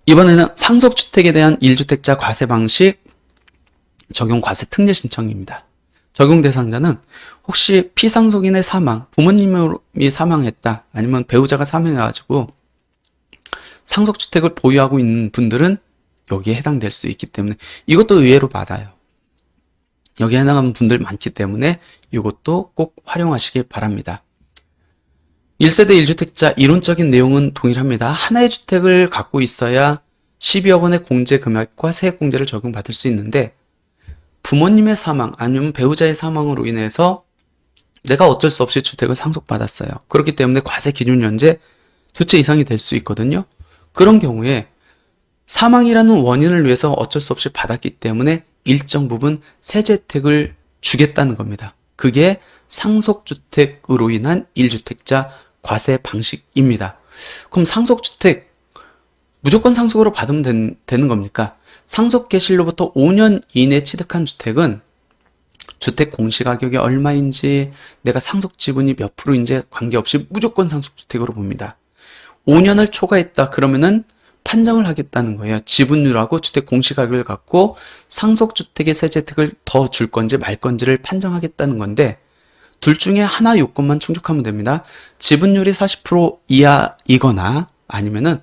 이번에는 상속주택에 대한 1주택자 과세 방식 적용 과세 특례 신청입니다. 적용 대상자는 혹시 피상속인의 사망, 부모님이 사망했다, 아니면 배우자가 사망해가지고 상속주택을 보유하고 있는 분들은 여기에 해당될 수 있기 때문에 이것도 의외로 받아요. 여기에 해당하는 분들 많기 때문에 이것도 꼭 활용하시기 바랍니다. 1세대 1주택자 이론적인 내용은 동일합니다. 하나의 주택을 갖고 있어야 12억 원의 공제 금액과 세액 공제를 적용받을 수 있는데 부모님의 사망 아니면 배우자의 사망으로 인해서 내가 어쩔 수 없이 주택을 상속받았어요. 그렇기 때문에 과세 기준 연재 2채 이상이 될 수 있거든요. 그런 경우에 사망이라는 원인을 위해서 어쩔 수 없이 받았기 때문에 일정 부분 세제 혜택을 주겠다는 겁니다. 그게 상속주택으로 인한 1주택자 과세 방식입니다. 그럼 상속주택 무조건 상속으로 받으면 되는 겁니까? 상속 개시로부터 5년 이내 취득한 주택은 주택 공시가격이 얼마인지 내가 상속 지분이 몇 프로인지 관계없이 무조건 상속주택으로 봅니다. 5년을 초과했다 그러면은 판정을 하겠다는 거예요. 지분율하고 주택 공시가격을 갖고 상속주택의 세제 혜택을 더 줄 건지 말 건지를 판정하겠다는 건데 둘 중에 하나 요건만 충족하면 됩니다. 지분율이 40% 이하이거나 아니면은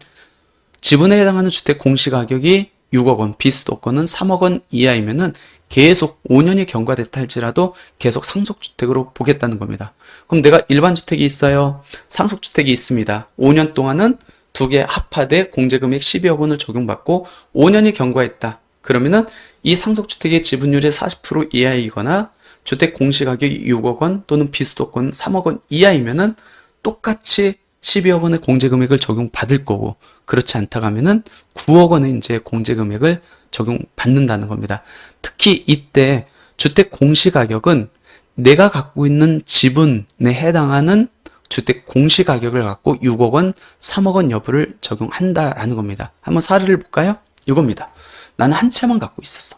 지분에 해당하는 주택 공시가격이 6억 원, 비수도권은 3억 원 이하이면은 계속 5년이 경과됐다 할지라도 계속 상속주택으로 보겠다는 겁니다. 그럼 내가 일반 주택이 있어요. 상속주택이 있습니다. 5년 동안은 두 개 합하되 공제금액 12억 원을 적용받고 5년이 경과했다. 그러면은 이 상속주택의 지분율이 40% 이하이거나 주택 공시가격이 6억 원 또는 비수도권 3억 원 이하이면은 똑같이 12억 원의 공제금액을 적용받을 거고 그렇지 않다고 하면은 9억 원의 이제 공제금액을 적용받는다는 겁니다. 특히 이때 주택 공시가격은 내가 갖고 있는 지분에 해당하는 주택 공시가격을 갖고 6억 원, 3억 원 여부를 적용한다라는 겁니다. 한번 사례를 볼까요? 이겁니다. 나는 한 채만 갖고 있었어.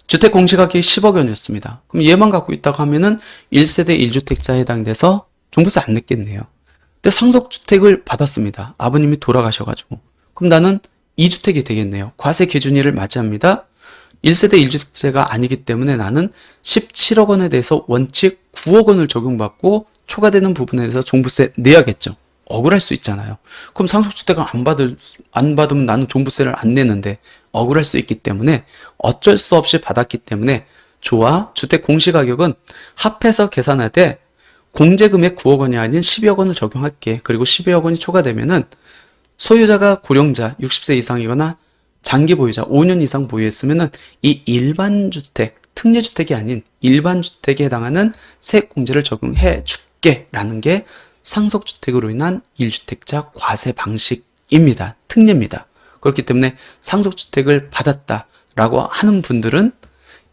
주택 공시가격이 10억 원이었습니다. 그럼 얘만 갖고 있다고 하면은 1세대 1주택자에 해당돼서 종부세 안 냈겠네요. 근데 상속주택을 받았습니다. 아버님이 돌아가셔가지고. 그럼 나는 2주택이 되겠네요. 과세 기준일을 맞이합니다. 1세대 1주택자가 아니기 때문에 나는 17억 원에 대해서 원칙 9억 원을 적용받고 초과되는 부분에 대해서 종부세 내야겠죠. 억울할 수 있잖아요. 그럼 상속주택을 안 받으면 나는 종부세를 안 내는데 억울할 수 있기 때문에 어쩔 수 없이 받았기 때문에 좋아. 주택 공시가격은 합해서 계산할 때 공제금액 9억 원이 아닌 12억 원을 적용할게. 그리고 12억 원이 초과되면은 소유자가 고령자 60세 이상이거나 장기 보유자 5년 이상 보유했으면은 이 일반 주택, 특례주택이 아닌 일반 주택에 해당하는 세액 공제를 적용해 줄게 라는 게 상속주택으로 인한 1주택자 과세 방식입니다. 특례입니다. 그렇기 때문에 상속주택을 받았다라고 하는 분들은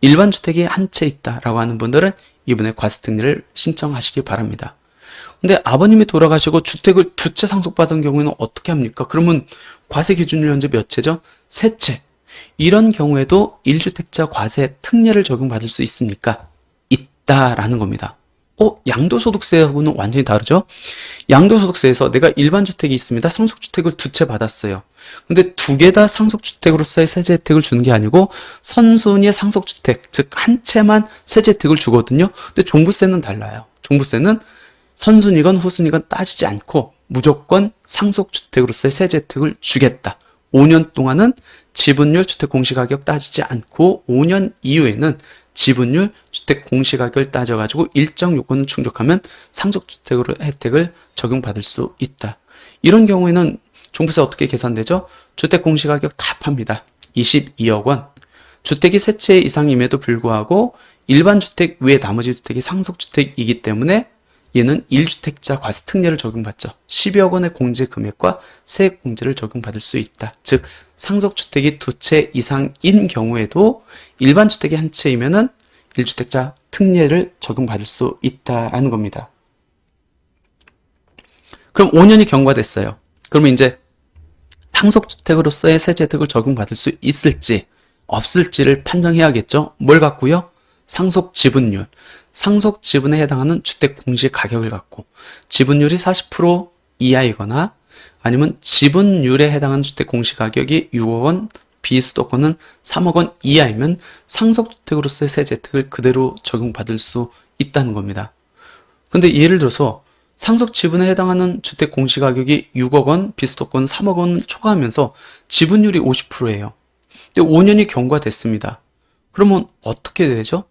일반 주택이 한 채 있다라고 하는 분들은 이번에 과세 특례를 신청하시기 바랍니다. 근데 아버님이 돌아가시고 주택을 2채 상속받은 경우에는 어떻게 합니까? 그러면 과세 기준일 현재 몇 채죠? 3채. 이런 경우에도 1주택자 과세 특례를 적용받을 수 있습니까? 있다라는 겁니다. 양도소득세하고는 완전히 다르죠? 양도소득세에서 내가 일반 주택이 있습니다. 상속주택을 2채 받았어요. 근데 2개 다 상속주택으로서의 세제 혜택을 주는 게 아니고 선순위의 상속주택, 즉 한 채만 세제 혜택을 주거든요. 근데 종부세는 달라요. 종부세는 선순위건 후순위건 따지지 않고 무조건 상속주택으로서의 세제 혜택을 주겠다. 5년 동안은 지분율, 주택 공시가격 따지지 않고 5년 이후에는 지분율, 주택 공시가격을 따져가지고 일정 요건을 충족하면 상속주택으로 혜택을 적용받을 수 있다. 이런 경우에는 종부세 어떻게 계산되죠? 주택 공시가격 다 합합니다. 22억 원. 주택이 3채 이상임에도 불구하고 일반 주택 외에 나머지 주택이 상속주택이기 때문에 얘는 1주택자 과세 특례를 적용받죠. 12억 원의 공제 금액과 세액 공제를 적용받을 수 있다. 즉 상속주택이 2채 이상인 경우에도 일반 주택이 한 채이면은 1주택자 특례를 적용받을 수 있다라는 겁니다. 그럼 5년이 경과됐어요. 그러면 이제 상속주택으로서의 세제 혜택을 적용받을 수 있을지 없을지를 판정해야겠죠. 뭘 갖고요? 상속 지분율. 상속 지분에 해당하는 주택 공시 가격을 갖고 지분율이 40% 이하이거나 아니면 지분율에 해당하는 주택 공시가격이 6억 원, 비수도권은 3억 원 이하이면 상속주택으로서의 세제 혜택을 그대로 적용받을 수 있다는 겁니다. 근데 예를 들어서 상속 지분에 해당하는 주택 공시가격이 6억 원, 비수도권 3억 원 초과하면서 지분율이 50%예요. 근데 5년이 경과됐습니다. 그러면 어떻게 되죠?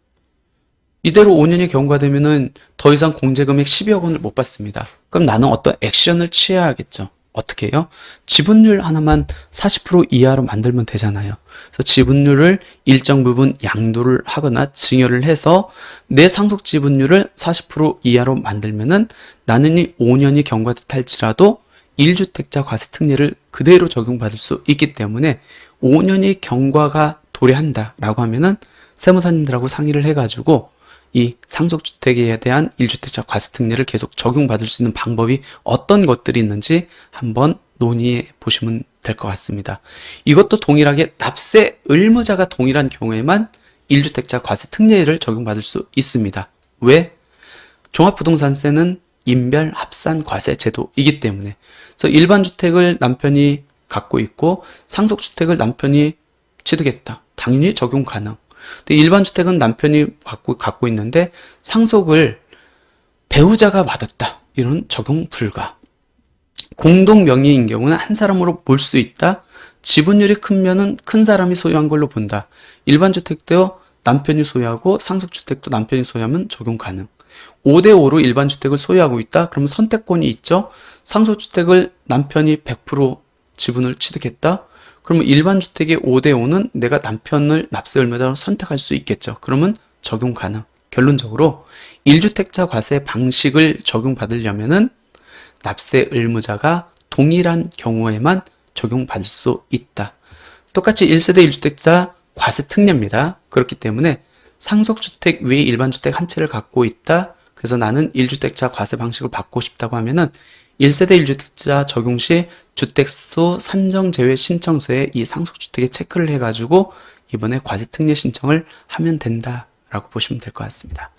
이대로 5년이 경과되면은 더 이상 공제금액 12억 원을 못 받습니다. 그럼 나는 어떤 액션을 취해야겠죠. 어떻게 해요? 지분율 하나만 40% 이하로 만들면 되잖아요. 그래서 지분율을 일정 부분 양도를 하거나 증여를 해서 내 상속 지분율을 40% 이하로 만들면은 나는 이 5년이 경과됐다 할지라도 1주택자 과세 특례를 그대로 적용받을 수 있기 때문에 5년이 경과가 도래한다라고 하면은 세무사님들하고 상의를 해가지고 이 상속주택에 대한 1주택자 과세 특례를 계속 적용받을 수 있는 방법이 어떤 것들이 있는지 한번 논의해 보시면 될 것 같습니다. 이것도 동일하게 납세 의무자가 동일한 경우에만 1주택자 과세 특례를 적용받을 수 있습니다. 왜? 종합부동산세는 인별 합산 과세 제도이기 때문에. 그래서 일반 주택을 남편이 갖고 있고 상속주택을 남편이 취득했다. 당연히 적용 가능. 근데 일반 주택은 남편이 갖고 있는데 상속을 배우자가 받았다. 이런 적용 불가. 공동 명의인 경우는 한 사람으로 볼 수 있다. 지분율이 크면은 큰 사람이 소유한 걸로 본다. 일반 주택도 남편이 소유하고 상속주택도 남편이 소유하면 적용 가능. 5대5로 일반 주택을 소유하고 있다. 그러면 선택권이 있죠. 상속주택을 남편이 100% 지분을 취득했다. 그러면 일반 주택의 5대5는 내가 남편을 납세 의무자로 선택할 수 있겠죠. 그러면 적용 가능. 결론적으로 1주택자 과세 방식을 적용받으려면은 납세 의무자가 동일한 경우에만 적용받을 수 있다. 똑같이 1세대 1주택자 과세 특례입니다. 그렇기 때문에 상속주택 외에 일반 주택 한 채를 갖고 있다. 그래서 나는 1주택자 과세 방식을 받고 싶다고 하면은 1세대 1주택자 적용 시 주택수 산정 제외 신청서에 이 상속주택에 체크를 해가지고 이번에 과세 특례 신청을 하면 된다라고 보시면 될 것 같습니다.